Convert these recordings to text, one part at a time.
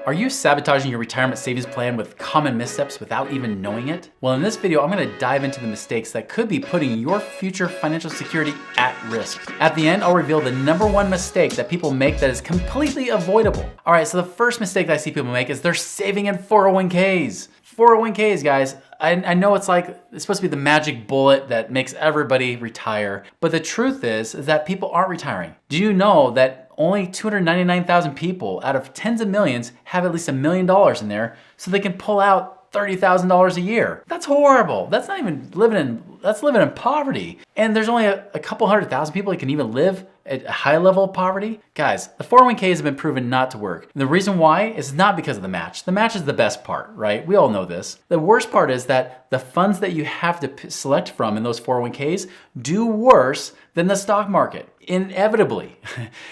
Are you sabotaging your retirement savings plan with common missteps without even knowing it? Well, in this video, I'm gonna dive into the mistakes that could be putting your future financial security at risk. At the end, I'll reveal the #1 mistake that people make that is completely avoidable. All right, so the first mistake that I see people make is they're saving in 401ks. 401ks, guys. I know it's supposed to be the magic bullet that makes everybody retire, but the truth is that people aren't retiring. Do you know that only 299,000 people out of tens of millions have at least $1 million in there so they can pull out $30,000 a year? That's horrible. That's not even living in poverty. And there's only a couple 100,000 people that can even live at a high level of poverty. Guys, the 401ks have been proven not to work. And the reason why is not because of the match. The match is the best part, right? We all know this. The worst part is that the funds that you have to select from in those 401ks do worse than the stock market, inevitably.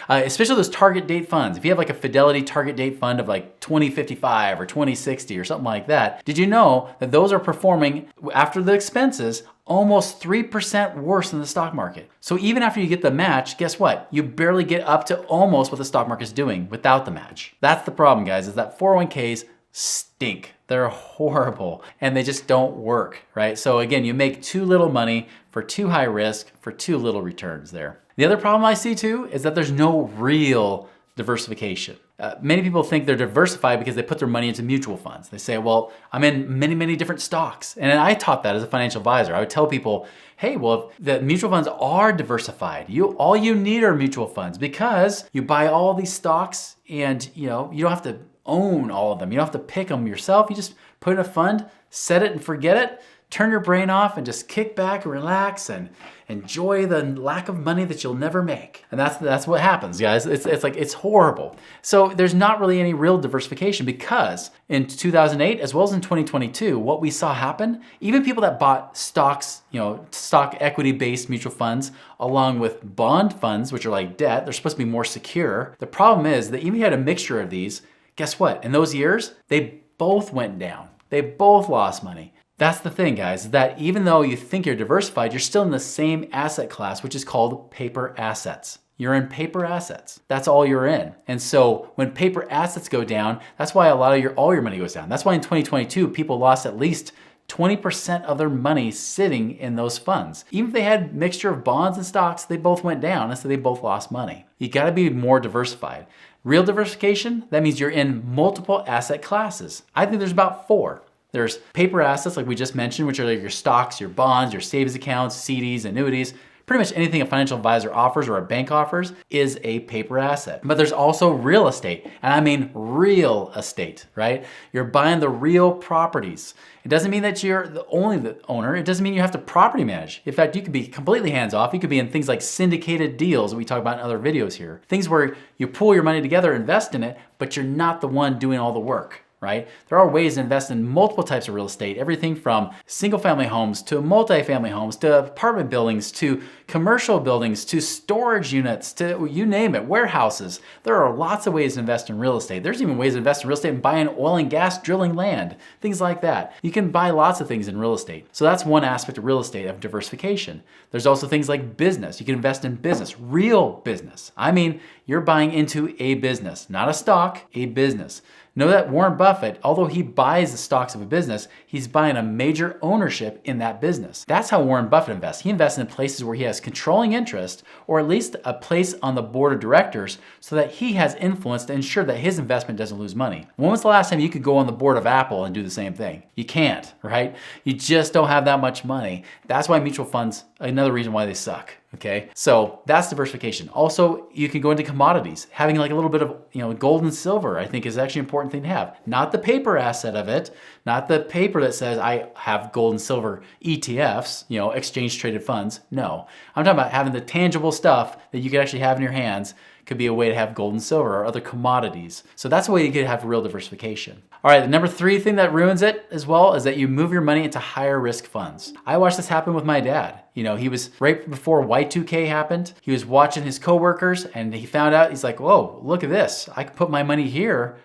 Especially those target date funds. If you have like a Fidelity target date fund of like 2055 or 2060 or something like that, did you know that those are performing after the expenses almost 3% worse than the stock market? So even after you get the match, guess what? You barely get up to almost what the stock market is doing without the match. That's the problem, guys, is that 401ks stink. They're horrible and they just don't work, right? So again, you make too little money for too high risk for too little returns there. The other problem I see too is that there's no real diversification. Many people think they're diversified because they put their money into mutual funds. They say, well, I'm in many different stocks. And I taught that as a financial advisor. I would tell people, hey, well, if the mutual funds are diversified, all you need are mutual funds because you buy all these stocks and you don't have to own all of them. You don't have to pick them yourself. You just put in a fund, set it and forget it, turn your brain off and just kick back and relax and enjoy the lack of money that you'll never make. And that's what happens, guys. It's horrible. So there's not really any real diversification because in 2008, as well as in 2022, what we saw happen, even people that bought stocks, stock equity-based mutual funds, along with bond funds, which are like debt, they're supposed to be more secure. The problem is that even if you had a mixture of these, guess what? In those years, they both went down. They both lost money. That's the thing, guys, is that even though you think you're diversified, you're still in the same asset class, which is called paper assets. You're in paper assets. That's all you're in. And so when paper assets go down, that's why all your money goes down. That's why in 2022, people lost at least 20% of their money sitting in those funds. Even if they had a mixture of bonds and stocks, they both went down, and so they both lost money. You gotta be more diversified. Real diversification, that means you're in multiple asset classes. I think there's about 4. There's paper assets, like we just mentioned, which are like your stocks, your bonds, your savings accounts, CDs, annuities. Pretty much anything a financial advisor offers or a bank offers is a paper asset. But there's also real estate, and I mean real estate, right? You're buying the real properties. It doesn't mean that you're only the owner. It doesn't mean you have to property manage. In fact, you could be completely hands-off. You could be in things like syndicated deals that we talk about in other videos here. Things where you pool your money together, invest in it, but you're not the one doing all the work. Right? There are ways to invest in multiple types of real estate, everything from single family homes to multifamily homes to apartment buildings to commercial buildings to storage units to you name it, warehouses. There are lots of ways to invest in real estate. There's even ways to invest in real estate and buying oil and gas drilling land, things like that. You can buy lots of things in real estate. So that's one aspect of real estate of diversification. There's also things like business. You can invest in business, real business. I mean, you're buying into a business, not a stock, a business. Know that Warren Buffett, although he buys the stocks of a business, he's buying a major ownership in that business. That's how Warren Buffett invests. He invests in places where he has controlling interest, or at least a place on the board of directors so that he has influence to ensure that his investment doesn't lose money. When was the last time you could go on the board of Apple and do the same thing? You can't, right? You just don't have that much money. That's why mutual funds, another reason why they suck. Okay, so that's diversification. Also, you can go into commodities. Having like a little bit of gold and silver, I think is actually an important thing to have. Not the paper asset of it, not the paper that says I have gold and silver ETFs, exchange traded funds. No, I'm talking about having the tangible stuff that you could actually have in your hands. Could be a way to have gold and silver or other commodities. So that's a way you could have real diversification. All right, the #3 thing that ruins it as well is that you move your money into higher risk funds. I watched this happen with my dad. He was right before Y2K happened. He was watching his coworkers and he found out, he's like, whoa, look at this. I could put my money here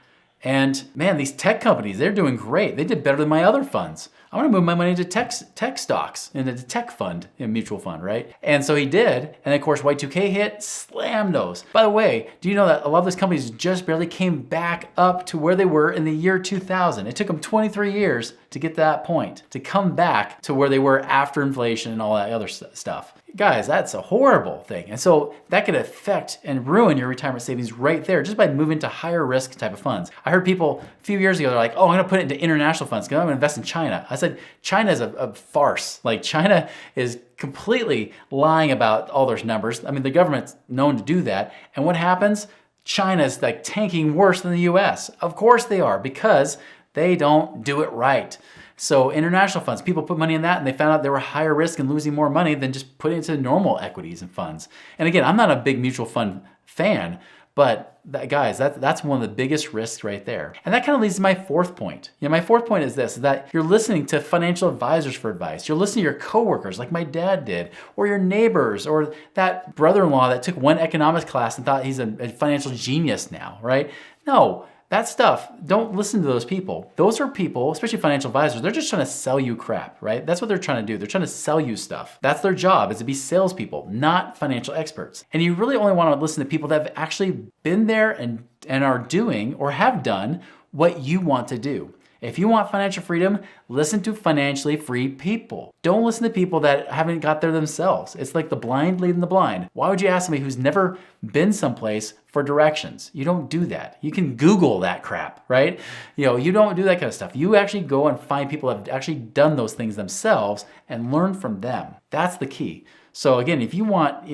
And man, these tech companies, they're doing great. They did better than my other funds. I want to move my money into tech stocks, into the tech fund, a mutual fund, right? And so he did. And of course, Y2K hit, slammed those. By the way, do you know that a lot of those companies just barely came back up to where they were in the year 2000? It took them 23 years to get to that point, to come back to where they were after inflation and all that other stuff. Guys, that's a horrible thing. And so that could affect and ruin your retirement savings right there just by moving to higher risk type of funds. I heard people a few years ago, they're like, oh, I'm gonna put it into international funds because I'm gonna invest in China. I said, China is a farce. Like China is completely lying about all those numbers. I mean, the government's known to do that. And what happens? China's like tanking worse than the US. Of course they are, because they don't do it right. So international funds, people put money in that and they found out they were higher risk and losing more money than just putting it into normal equities and funds. And again, I'm not a big mutual fund fan, but guys, that's one of the biggest risks right there. And that kind of leads to my fourth point. My fourth point is this, that you're listening to financial advisors for advice. You're listening to your coworkers like my dad did, or your neighbors, or that brother-in-law that took one economics class and thought he's a financial genius now, right? No. That stuff, don't listen to those people. Those are people, especially financial advisors, they're just trying to sell you crap, right? That's what they're trying to do. They're trying to sell you stuff. That's their job, is to be salespeople, not financial experts. And you really only want to listen to people that have actually been there and are doing or have done what you want to do. If you want financial freedom, listen to financially free people. Don't listen to people that haven't got there themselves. It's like the blind leading the blind. Why would you ask somebody who's never been someplace for directions? You don't do that. You can Google that crap, right? You don't do that kind of stuff. You actually go and find people that have actually done those things themselves and learn from them. That's the key. So again, if you want,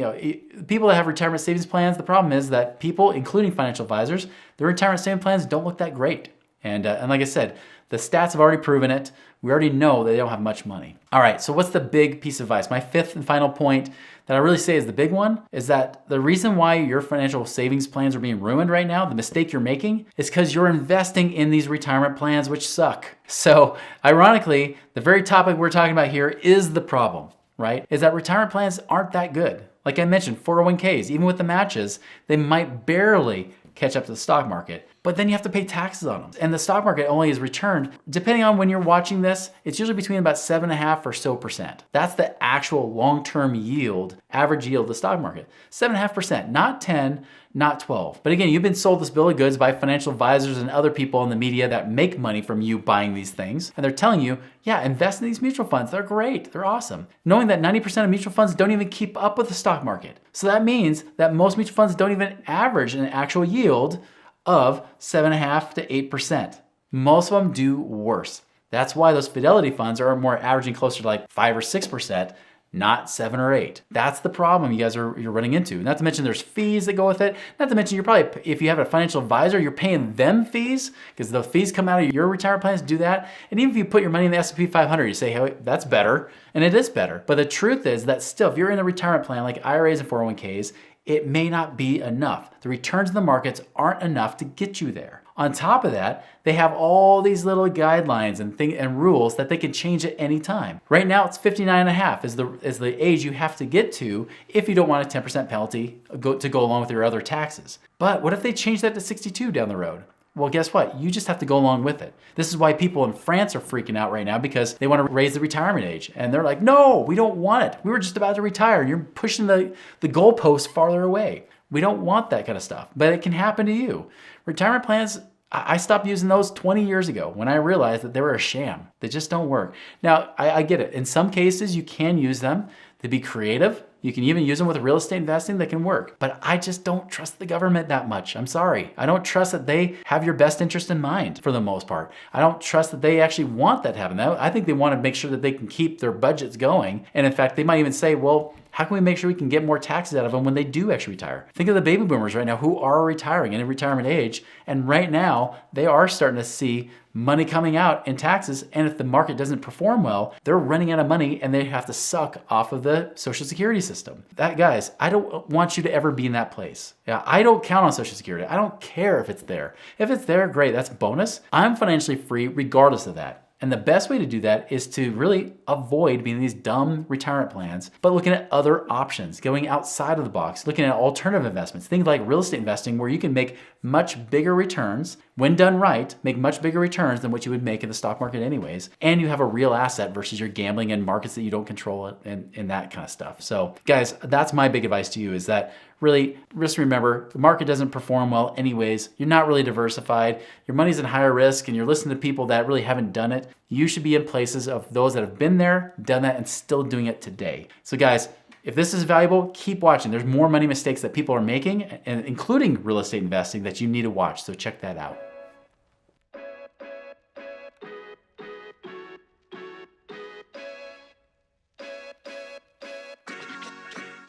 people that have retirement savings plans, the problem is that people, including financial advisors, their retirement savings plans don't look that great. And like I said, the stats have already proven it. We already know that they don't have much money. All right, so what's the big piece of advice? My fifth and final point that I really say is the big one is that the reason why your financial savings plans are being ruined right now, the mistake you're making, is because you're investing in these retirement plans which suck. So ironically, the very topic we're talking about here is the problem, right? Is that retirement plans aren't that good. Like I mentioned, 401ks, even with the matches, they might barely catch up to the stock market, but then you have to pay taxes on them. And the stock market only is returned, depending on when you're watching this, it's usually between about 7.5% or so. That's the actual long-term yield, average yield of the stock market. 7.5%, not 10, not 12. But again, you've been sold this bill of goods by financial advisors and other people in the media that make money from you buying these things. And they're telling you, yeah, invest in these mutual funds. They're great. They're awesome. Knowing that 90% of mutual funds don't even keep up with the stock market. So that means that most mutual funds don't even average an actual yield of 7.5% to 8%. Most of them do worse. That's why those Fidelity funds are more averaging closer to like 5 or 6%, not 7 or 8. That's the problem you're running into. Not to mention there's fees that go with it. Not to mention you're probably, if you have a financial advisor, you're paying them fees because the fees come out of your retirement plans to do that. And even if you put your money in the S&P 500, you say, hey, that's better. And it is better. But the truth is that still, if you're in a retirement plan like IRAs and 401ks, it may not be enough. The returns in the markets aren't enough to get you there. On top of that, they have all these little guidelines and rules that they can change at any time. Right now, it's 59.5 is the age you have to get to if you don't want a 10% penalty to go along with your other taxes. But what if they change that to 62 down the road? Well, guess what? You just have to go along with it. This is why people in France are freaking out right now because they want to raise the retirement age. And they're like, no, we don't want it. We were just about to retire and you're pushing the goalposts farther away. We don't want that kind of stuff, but it can happen to you. Retirement plans, I stopped using those 20 years ago when I realized that they were a sham. They just don't work. Now, I get it. In some cases, you can use them to be creative. You can even use them with real estate investing that can work. But I just don't trust the government that much. I'm sorry. I don't trust that they have your best interest in mind for the most part. I don't trust that they actually want that to happen. I think they want to make sure that they can keep their budgets going. And in fact, they might even say, well, how can we make sure we can get more taxes out of them when they do actually retire? Think of the baby boomers right now who are retiring in a retirement age. And right now, they are starting to see money coming out in taxes. And if the market doesn't perform well, they're running out of money and they have to suck off of the Social Security system. Guys, I don't want you to ever be in that place. Yeah, I don't count on Social Security. I don't care if it's there. If it's there, great, that's a bonus. I'm financially free regardless of that. And the best way to do that is to really avoid being in these dumb retirement plans, but looking at other options, going outside of the box, looking at alternative investments, things like real estate investing where you can make much bigger returns when done right, make much bigger returns than what you would make in the stock market anyways. And you have a real asset versus your gambling in markets that you don't control and that kind of stuff. So guys, that's my big advice to you, is that really just remember, the market doesn't perform well anyways. You're not really diversified. Your money's in higher risk and you're listening to people that really haven't done it. You should be in places of those that have been there, done that, and still doing it today. So guys, if this is valuable, keep watching. There's more money mistakes that people are making, and including real estate investing, that you need to watch. So check that out.